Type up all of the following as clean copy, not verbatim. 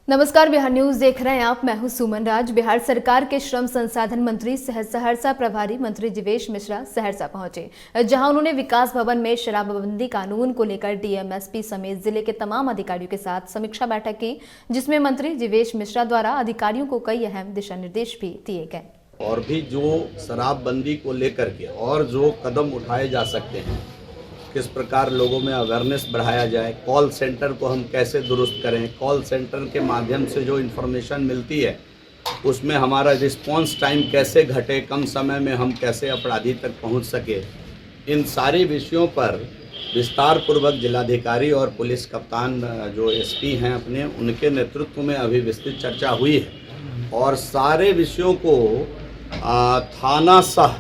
नमस्कार, बिहार न्यूज देख रहे हैं आप। मैं हूं सुमन राज। बिहार सरकार के श्रम संसाधन मंत्री सह सहरसा प्रभारी मंत्री जीवेश मिश्रा सहरसा पहुंचे, जहां उन्होंने विकास भवन में शराबबंदी कानून को लेकर डीएम, एसपी समेत जिले के तमाम अधिकारियों के साथ समीक्षा बैठक की, जिसमें मंत्री जीवेश मिश्रा द्वारा अधिकारियों को कई अहम दिशा निर्देश भी दिए गए। और भी जो शराबबंदी को लेकर के और जो कदम उठाए जा सकते हैं, किस प्रकार लोगों में अवेयरनेस बढ़ाया जाए, कॉल सेंटर को हम कैसे दुरुस्त करें, कॉल सेंटर के माध्यम से जो इन्फॉर्मेशन मिलती है उसमें हमारा रिस्पांस टाइम कैसे घटे, कम समय में हम कैसे अपराधी तक पहुंच सके, इन सारे विषयों पर विस्तार पूर्वक जिलाधिकारी और पुलिस कप्तान जो एसपी हैं अपने, उनके नेतृत्व में अभी विस्तृत चर्चा हुई है और सारे विषयों को थाना सह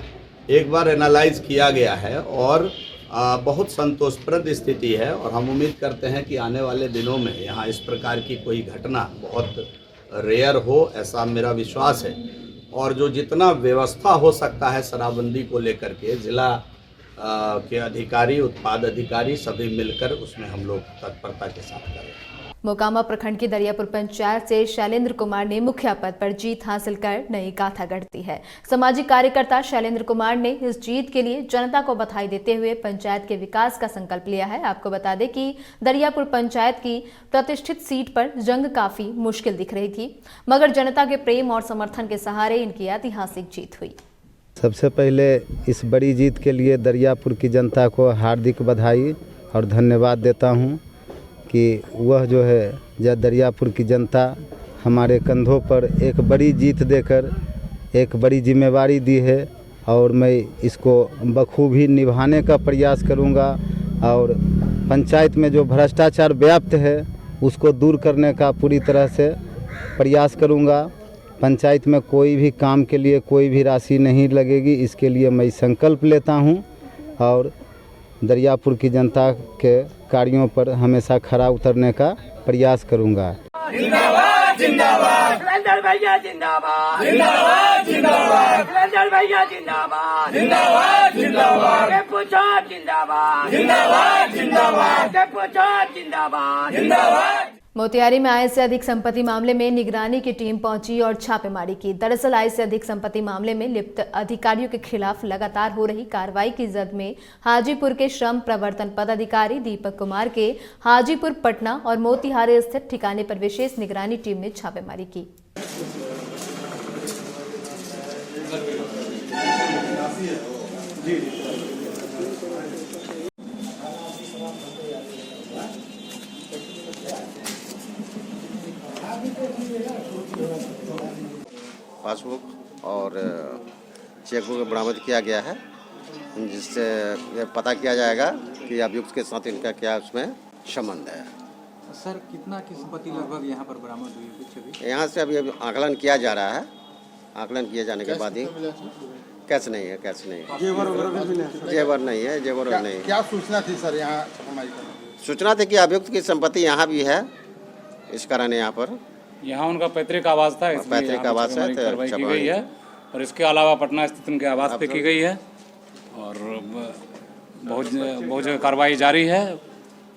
एक बार एनालाइज किया गया है और बहुत संतोषप्रद स्थिति है। और हम उम्मीद करते हैं कि आने वाले दिनों में यहाँ इस प्रकार की कोई घटना बहुत रेयर हो, ऐसा मेरा विश्वास है। और जो जितना व्यवस्था हो सकता है शराबबंदी को लेकर के, जिला के अधिकारी, उत्पाद अधिकारी सभी मिलकर उसमें हम लोग तत्परता के साथ करें। मोकामा प्रखंड की दरियापुर पंचायत से शैलेंद्र कुमार ने मुखिया पद पर जीत हासिल कर नई गाथा गढ़ती है। सामाजिक कार्यकर्ता शैलेंद्र कुमार ने इस जीत के लिए जनता को बधाई देते हुए पंचायत के विकास का संकल्प लिया है। आपको बता दें कि दरियापुर पंचायत की प्रतिष्ठित सीट पर जंग काफी मुश्किल दिख रही थी, मगर जनता के प्रेम और समर्थन के सहारे इनकी ऐतिहासिक जीत हुई। सबसे पहले इस बड़ी जीत के लिए दरियापुर की जनता को हार्दिक बधाई और धन्यवाद देता हूं कि वह जो है जब दरियापुर की जनता हमारे कंधों पर एक बड़ी जीत देकर एक बड़ी जिम्मेवारी दी है और मैं इसको बखूबी निभाने का प्रयास करूंगा और पंचायत में जो भ्रष्टाचार व्याप्त है उसको दूर करने का पूरी तरह से प्रयास करूंगा। पंचायत में कोई भी काम के लिए कोई भी राशि नहीं लगेगी, इसके लिए मैं संकल्प लेता हूं और दरियापुर की जनता के कार्यों पर हमेशा खरा उतरने का प्रयास करूंगा। जिंदाबाद जिंदाबाद शैलेंद्र भैया जिंदाबाद जिंदाबाद जिंदाबाद शैलेंद्र भैया जिंदाबाद जिंदाबाद जिंदाबाद पूछो जिंदाबाद जिंदाबाद जिंदाबाद पूछो जिंदाबाद जिंदाबाद। मोतिहारी में आय से अधिक संपत्ति मामले में निगरानी की टीम पहुंची और छापेमारी की। दरअसल आय से अधिक संपत्ति मामले में लिप्त अधिकारियों के खिलाफ लगातार हो रही कार्रवाई की जद में हाजीपुर के श्रम प्रवर्तन पदाधिकारी दीपक कुमार के हाजीपुर, पटना और मोतिहारी स्थित ठिकाने पर विशेष निगरानी टीम ने छापेमारी की। पासबुक और चेकबुक बरामद किया गया है, जिससे यह पता किया जाएगा कि अभियुक्त के साथ इनका क्या उसमें संबंध है। सर, कितना की संपत्ति लगभग यहाँ पर बरामद हुई है? यहाँ से अभी आकलन किया जा रहा है। आकलन किए जाने के बाद ही कैश नहीं है, कैश नहीं है, जेवर नहीं है, जेवर नहीं है। क्या सूचना थी सर यहाँ? सूचना थी कि अभियुक्त की संपत्ति यहाँ भी है, इस कारण यहाँ उनका पैतृक आवास था, पैतृक आवास है, कार्रवाई की गई है। और इसके अलावा पटना स्थित उनके आवास पे की गई है और बहुत जगह कार्रवाई जारी है।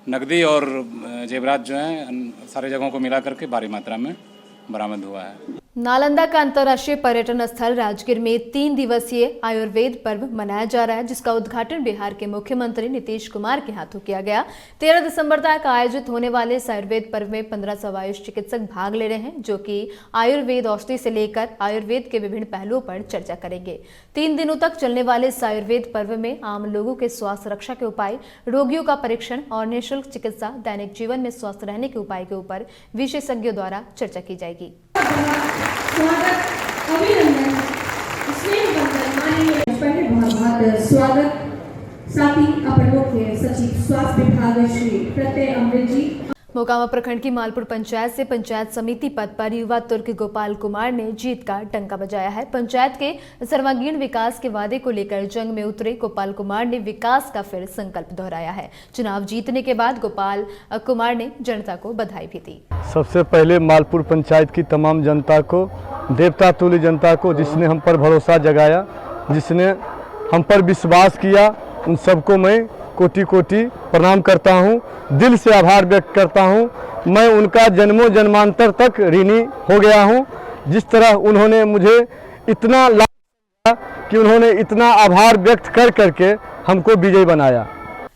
नकदी और जेवरात जो हैं सारी जगहों को मिला करके भारी मात्रा में बरामद हुआ है। नालंदा का अंतर्राष्ट्रीय पर्यटन स्थल राजगीर में 3 दिवसीय आयुर्वेद पर्व मनाया जा रहा है, जिसका उद्घाटन बिहार के मुख्यमंत्री नीतीश कुमार के हाथों किया गया। 13 दिसंबर तक आयोजित होने वाले इस आयुर्वेद पर्व में 1500 आयुष चिकित्सक भाग ले रहे हैं, जो कि आयुर्वेद औषधि से लेकर आयुर्वेद के विभिन्न पहलुओं पर चर्चा करेंगे। 3 दिनों तक चलने वाले इस आयुर्वेद पर्व में आम लोगों के स्वास्थ्य रक्षा के उपाय, रोगियों का परीक्षण और निःशुल्क चिकित्सा, दैनिक जीवन में स्वस्थ रहने के उपाय के ऊपर विशेषज्ञों द्वारा चर्चा की जाएगी। स्वागत, अभिनंदन, स्नेह बंधन माननीय बहुत स्वागत। साथ ही अपर मुख्य सचिव स्वास्थ्य विभाग श्री प्रत्यय अमृत जी। मोकामा प्रखंड की मालपुर पंचायत से पंचायत समिति पद पर युवा तुर्क गोपाल कुमार ने जीत का डंका बजाया है। पंचायत के सर्वांगीण विकास के वादे को लेकर जंग में उतरे गोपाल कुमार ने विकास का फिर संकल्प दोहराया है। चुनाव जीतने के बाद गोपाल कुमार ने जनता को बधाई भी दी। सबसे पहले मालपुर पंचायत की तमाम जनता को, देवता तुल्य जनता को, जिसने हम पर भरोसा जगाया, जिसने हम पर विश्वास किया, उन सबको मैं कोटि कोटि प्रणाम करता हूँ, दिल से आभार व्यक्त करता हूँ। मैं उनका जन्मों जन्मांतर तक ऋणी हो गया हूँ। जिस तरह उन्होंने मुझे इतना लाभ दिया कि उन्होंने इतना आभार व्यक्त कर करके हमको विजयी बनाया।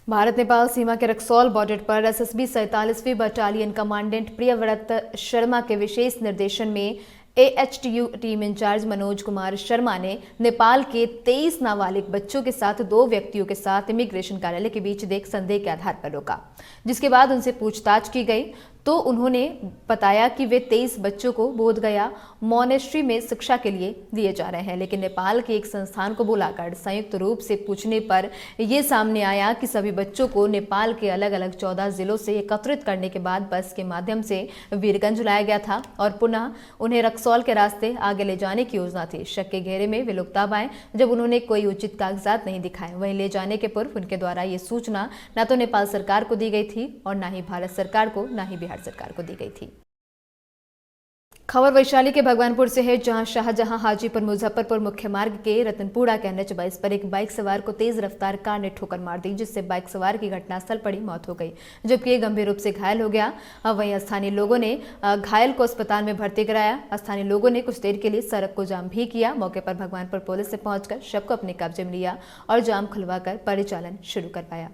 भारत नेपाल सीमा के रक्सौल बॉर्डर पर एसएसबी 47वीं बटालियन कमांडेंट प्रियव्रत शर्मा के विशेष निर्देशन में AHTU team in charge Manoj Kumar Sharma ने नेपाल के 23 नाबालिग बच्चों के साथ 2 व्यक्तियों के साथ इमिग्रेशन कार्यालय के बीच देख संदेह के आधार पर रोका, जिसके बाद उनसे पूछताछ की गई तो उन्होंने बताया कि वे 23 बच्चों को बोधगया मॉनेस्ट्री में शिक्षा के लिए दिए जा रहे हैं, लेकिन नेपाल के एक संस्थान को बुलाकर संयुक्त रूप से पूछने पर यह सामने आया कि सभी बच्चों को नेपाल के अलग अलग 14 जिलों से एकत्रित करने के बाद बस के माध्यम से वीरगंज लाया गया था और पुनः उन्हें रक्सौल के रास्ते आगे ले जाने की योजना थी। शक के घेरे में वे लोग तब आए जब उन्होंने कोई उचित कागजात नहीं दिखाए। वहीं ले जाने के पूर्व उनके द्वारा ये सूचना न तो नेपाल सरकार को दी गई थी और न ही भारत सरकार को, न ही बिहार सरकार को दी गई थी। खबर वैशाली के भगवानपुर से है, जहां शाहजहां हाजीपुर मुजफ्फरपुर मुख्य मार्ग के रतनपुरा के NH 22 पर एक बाइक सवार को तेज रफ्तार कार ने ठोकर मार दी, जिससे बाइक सवार की घटनास्थल पर ही मौत हो गई, जबकि गंभीर रूप से घायल हो गया। वहीं स्थानीय लोगों ने घायल को अस्पताल में भर्ती कराया। स्थानीय लोगों ने कुछ देर के लिए सड़क को जाम भी किया। मौके पर भगवानपुर पुलिस से पहुंचकर शव को अपने कब्जे में लिया और जाम खुलवाकर परिचालन शुरू करवाया।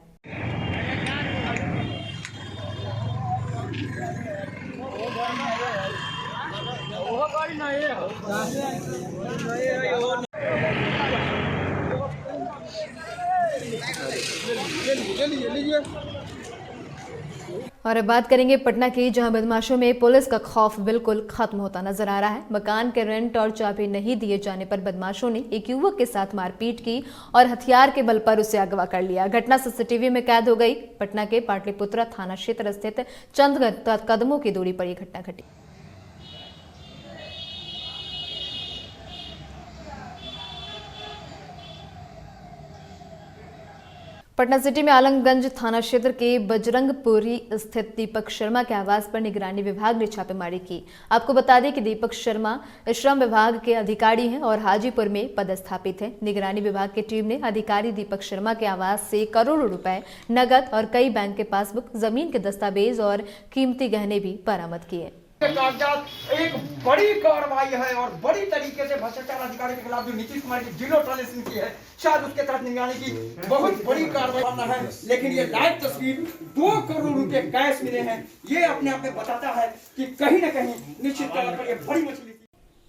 और अब बात करेंगे पटना की, जहां बदमाशों में पुलिस का खौफ बिल्कुल खत्म होता नजर आ रहा है। मकान के रेंट और चाबी नहीं दिए जाने पर बदमाशों ने एक युवक के साथ मारपीट की और हथियार के बल पर उसे अगवा कर लिया। घटना सीसीटीवी में कैद हो गई। पटना के पाटलिपुत्रा थाना क्षेत्र स्थित चंद कदमों की दूरी पर यह घटना घटी। पटना सिटी में आलमगंज थाना क्षेत्र के बजरंगपुरी स्थित दीपक शर्मा के आवास पर निगरानी विभाग ने छापेमारी की। आपको बता दें कि दीपक शर्मा श्रम विभाग के अधिकारी हैं और हाजीपुर में पदस्थापित हैं। निगरानी विभाग की टीम ने अधिकारी दीपक शर्मा के आवास से करोड़ों रुपए नकद और कई बैंक के पासबुक, जमीन के दस्तावेज और कीमती गहने भी बरामद किए। कागजात एक बड़ी कार्रवाई है और बड़ी तरीके से भ्रष्टाचार अधिकारी के खिलाफ जो नीतीश कुमार की जीरो टॉलरेंस की है, शायद उसके तहत निगरानी की बहुत बड़ी कार्रवाई है। लेकिन ये लाइव तस्वीर 2 करोड़ रुपए कैश मिले हैं, ये अपने आप में बताता है कि कहीं न कहीं निश्चित तौर पर ये बड़ी मछली।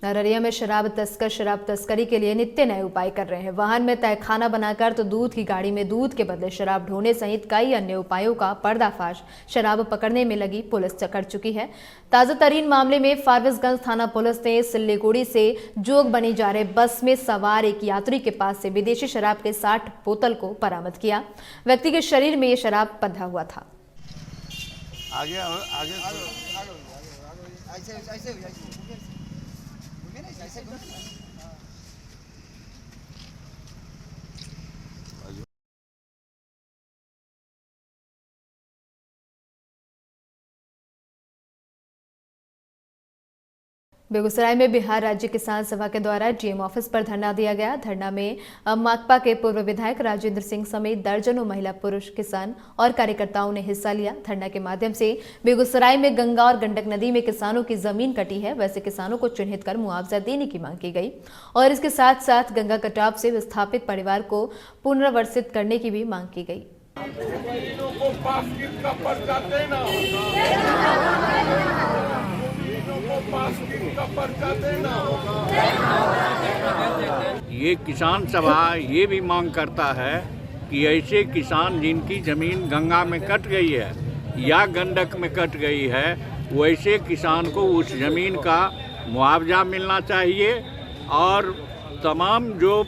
अररिया में शराब तस्कर शराब तस्करी के लिए नित्य नए उपाय कर रहे हैं। वाहन में तहखाना बनाकर तो दूध की गाड़ी में दूध के बदले शराब ढोने सहित कई अन्य उपायों का पर्दाफाश शराब पकड़ने में लगी पुलिस कर चुकी है। ताजा तरीन मामले में फारबिसगंज थाना पुलिस ने सिल्लीगुड़ी से जोग बनी जा रहे बस में सवार एक यात्री के पास से विदेशी शराब के 60 बोतल को बरामद किया। व्यक्ति के शरीर में यह शराब बंधा हुआ था। बेगूसराय में बिहार राज्य किसान सभा के द्वारा डीएम ऑफिस पर धरना दिया गया। धरना में माकपा के पूर्व विधायक राजेंद्र सिंह समेत दर्जनों महिला, पुरुष, किसान और कार्यकर्ताओं ने हिस्सा लिया। धरना के माध्यम से बेगूसराय में गंगा और गंडक नदी में किसानों की जमीन कटी है, वैसे किसानों को चिन्हित कर मुआवजा देने की मांग की गई और इसके साथ साथ गंगा कटाव से विस्थापित परिवार को पुनर्वसित करने की भी मांग की गई। ये किसान सभा ये भी मांग करता है कि ऐसे किसान जिनकी ज़मीन गंगा में कट गई है या गंडक में कट गई है, वैसे किसान को उस ज़मीन का मुआवजा मिलना चाहिए और तमाम जो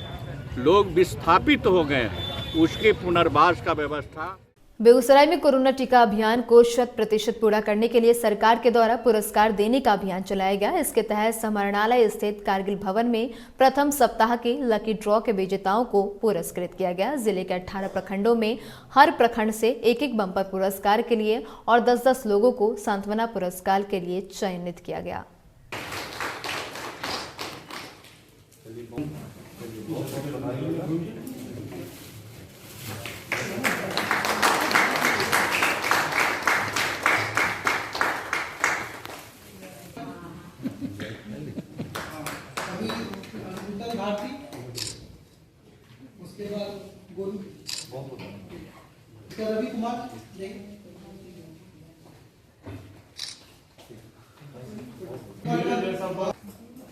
लोग विस्थापित हो गए हैं उसके पुनर्वास का व्यवस्था। बेगूसराय में कोरोना टीका अभियान को 100% पूरा करने के लिए सरकार के द्वारा पुरस्कार देने का अभियान चलाया गया। इसके तहत समाहरणालय स्थित कारगिल भवन में प्रथम सप्ताह के लकी ड्रॉ के विजेताओं को पुरस्कृत किया गया। जिले के 18 प्रखंडों में हर प्रखंड से एक बम्पर पुरस्कार के लिए और 10-10 लोगों को सांत्वना पुरस्कार के लिए चयनित किया गया।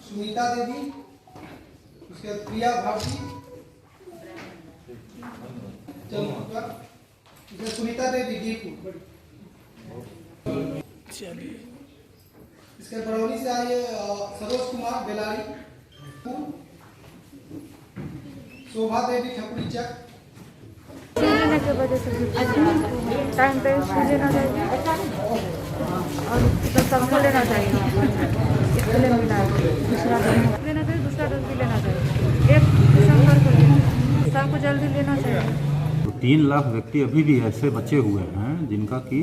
सुनीता देवी, उसके बाद प्रिया भारती, सुनीता देवी जीपुर, इसके बरौनी से आए सरोज कुमार बेलारी, शोभा देवी खपड़ी चक, की वजह से टाइम पे लेना चाहिए और सबको लेना चाहिए, इसके लिए मिला है दूसरा डोज लेना चाहिए, दूसरा डोज भी लेना चाहिए, 1 दिसंबर को सबको जल्दी लेना चाहिए। तो 3 लाख व्यक्ति अभी भी ऐसे बचे हुए हैं जिनका कि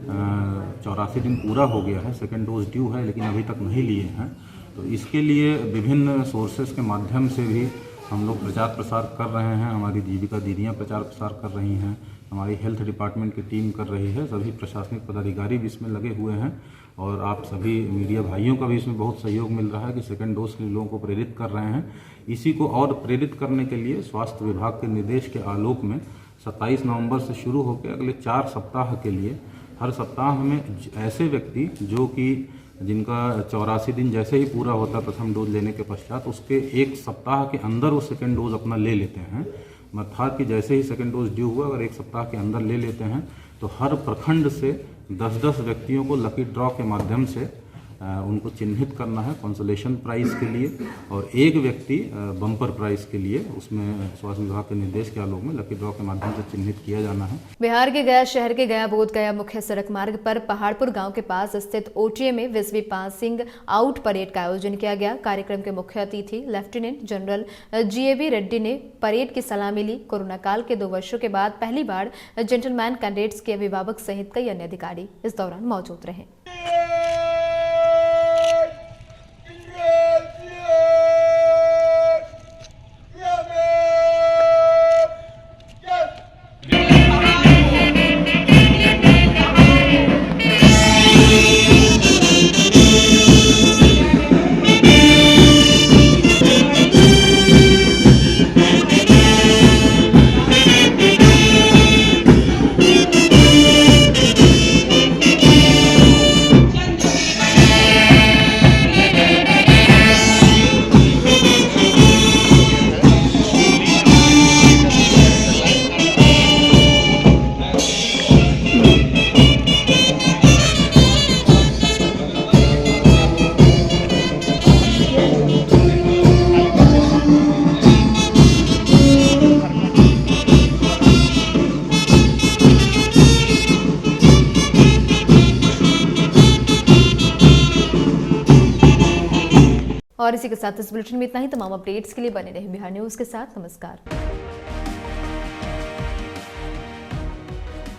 84 दिन पूरा हो गया है, सेकेंड डोज ड्यू है लेकिन अभी तक नहीं लिए हैं। तो इसके लिए विभिन्न सोर्सेस के माध्यम से भी हम लोग प्रचार प्रसार कर रहे हैं। हमारी जीविका दीदियाँ प्रचार प्रसार कर रही हैं, हमारी हेल्थ डिपार्टमेंट की टीम कर रही है, सभी प्रशासनिक पदाधिकारी भी इसमें लगे हुए हैं और आप सभी मीडिया भाइयों का भी इसमें बहुत सहयोग मिल रहा है कि सेकेंड डोज के लिए लोगों को प्रेरित कर रहे हैं। इसी को और प्रेरित करने के लिए स्वास्थ्य विभाग के निर्देश के आलोक में 27 नवंबर से शुरू होकर अगले 4 सप्ताह के लिए हर सप्ताह में ऐसे व्यक्ति जो कि जिनका 84 दिन जैसे ही पूरा होता है प्रथम डोज लेने के पश्चात, उसके 1 सप्ताह के अंदर वो सेकेंड डोज अपना ले लेते हैं। अर्थात कि जैसे ही सेकेंड डोज ड्यू हुआ अगर 1 सप्ताह के अंदर ले लेते हैं तो हर प्रखंड से 10-10 व्यक्तियों को लकी ड्रॉ के माध्यम से उनको चिन्हित करना है कंसोलेशन प्राइस के लिए और एक व्यक्ति बम्पर प्राइस के लिए उसमें स्वास्थ्य विभाग के निर्देश के आलोक में लकी ड्रॉ के माध्यम से चिन्हित किया जाना है। बिहार के गया शहर के गया बोध गया मुख्य सड़क मार्ग पर पहाड़पुर गांव के पास स्थित ओटीए में विश्व पासिंग आउट परेड का आयोजन किया गया। कार्यक्रम के मुख्य अतिथि लेफ्टिनेंट जनरल GAV रेड्डी ने परेड की सलामी ली। कोरोना काल के 2 वर्षों के बाद पहली बार जेंटलमैन कैडेट्स के अभिभावक सहित कई अन्य अधिकारी इस दौरान मौजूद रहे। और इसी के साथ इस बुलेटिन में इतना ही। तमाम अपडेट्स के लिए बने रहे बिहार न्यूज के साथ। नमस्कार।